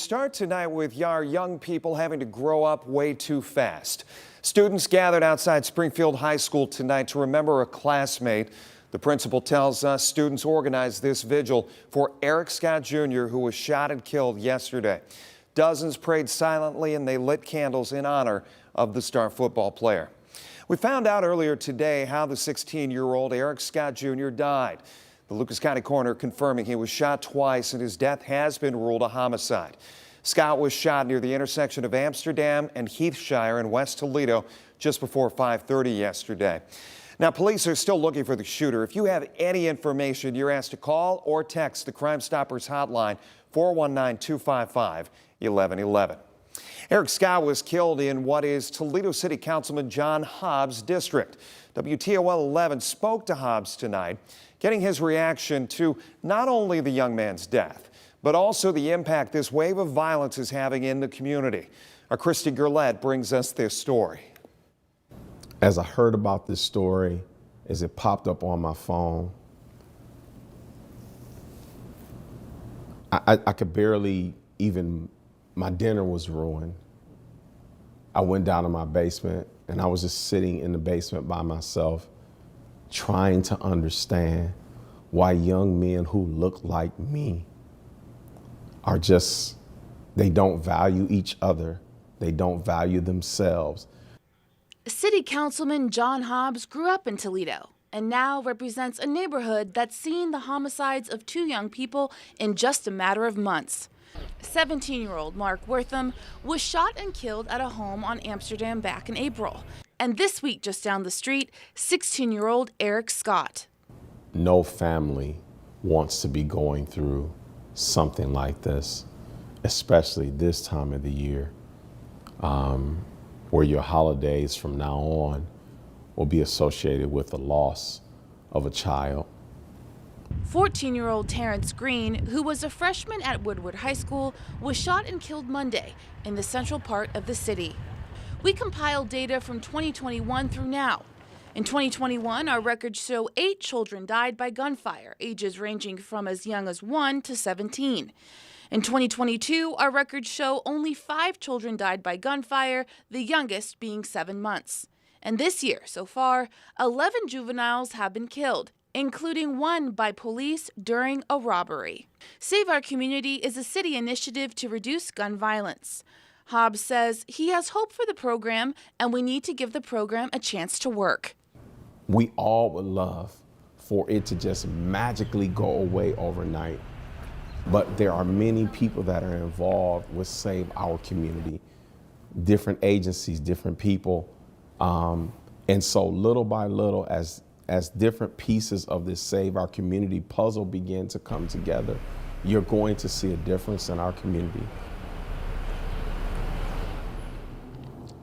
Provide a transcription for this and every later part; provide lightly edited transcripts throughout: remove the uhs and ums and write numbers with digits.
start tonight with our young people having to grow up way too fast. Students gathered outside Springfield High School tonight to remember a classmate. The principal tells us students organized this vigil for Eric Scott Jr., who was shot and killed yesterday. Dozens prayed silently and they lit candles in honor of the star football player. We found out earlier today how the 16-year-old Eric Scott Jr. died. The Lucas County coroner confirming he was shot twice and his death has been ruled a homicide. Scott was shot near the intersection of Amsterdam and Heathshire in West Toledo just before 5:30 yesterday. Now, police are still looking for the shooter. If you have any information, you're asked to call or text the Crime Stoppers hotline 419-255-1111. Eric Scott was killed in what is Toledo City Councilman John Hobbs' district. WTOL 11 spoke to Hobbs tonight, getting his reaction to not only the young man's death, but also the impact this wave of violence is having in the community. Our Christy Gurlett brings us this story. As I heard about this story, as it popped up on my phone, I could barely even, my dinner was ruined. I went down to my basement and I was just sitting in the basement by myself, trying to understand why young men who look like me are just, they don't value each other. They don't value themselves. City Councilman John Hobbs grew up in Toledo and now represents a neighborhood that's seen the homicides of two young people in just a matter of months. 17-year-old Mark Wortham was shot and killed at a home on Amsterdam back in April. And this week, just down the street, 16-year-old Eric Scott. No family wants to be going through something like this, especially this time of the year, where your holidays from now on will be associated with the loss of a child. 14-year-old Terrence Green, who was a freshman at Woodward High School, was shot and killed Monday in the central part of the city. We compiled data from 2021 through now. In 2021, our records show 8 children died by gunfire, ages ranging from as young as 1 to 17. In 2022, our records show only 5 children died by gunfire, the youngest being 7 months. And this year, so far, 11 juveniles have been killed, including 1 by police during a robbery. Save Our Community is a city initiative to reduce gun violence. Hobbs says he has hope for the program and we need to give the program a chance to work. We all would love for it to just magically go away overnight. But there are many people that are involved with Save Our Community, different agencies, different people. And so little by little, as different pieces of this Save Our Community puzzle begin to come together, you're going to see a difference in our community.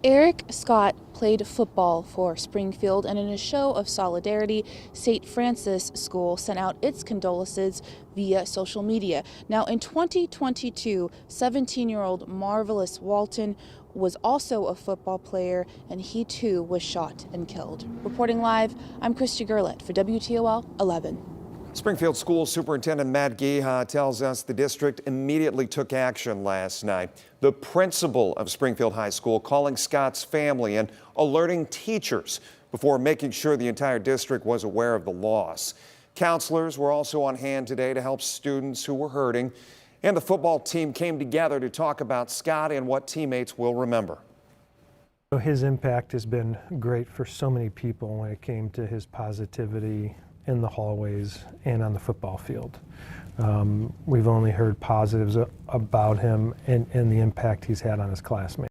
Eric Scott played football for Springfield, and in a show of solidarity, St. Francis School sent out its condolences via social media. Now in 2022, 17-year-old Marvelous Walton was also a football player, and he too was shot and killed. Reporting live, I'm Christy Gurlett for WTOL 11. Springfield School Superintendent Matt Geha tells us the district immediately took action last night. The principal of Springfield High School calling Scott's family and alerting teachers before making sure the entire district was aware of the loss. Counselors were also on hand today to help students who were hurting, and the football team came together to talk about Scott and what teammates will remember. His impact has been great for so many people when it came to his positivity in the hallways and on the football field. We've only heard positives about him and the impact he's had on his classmates.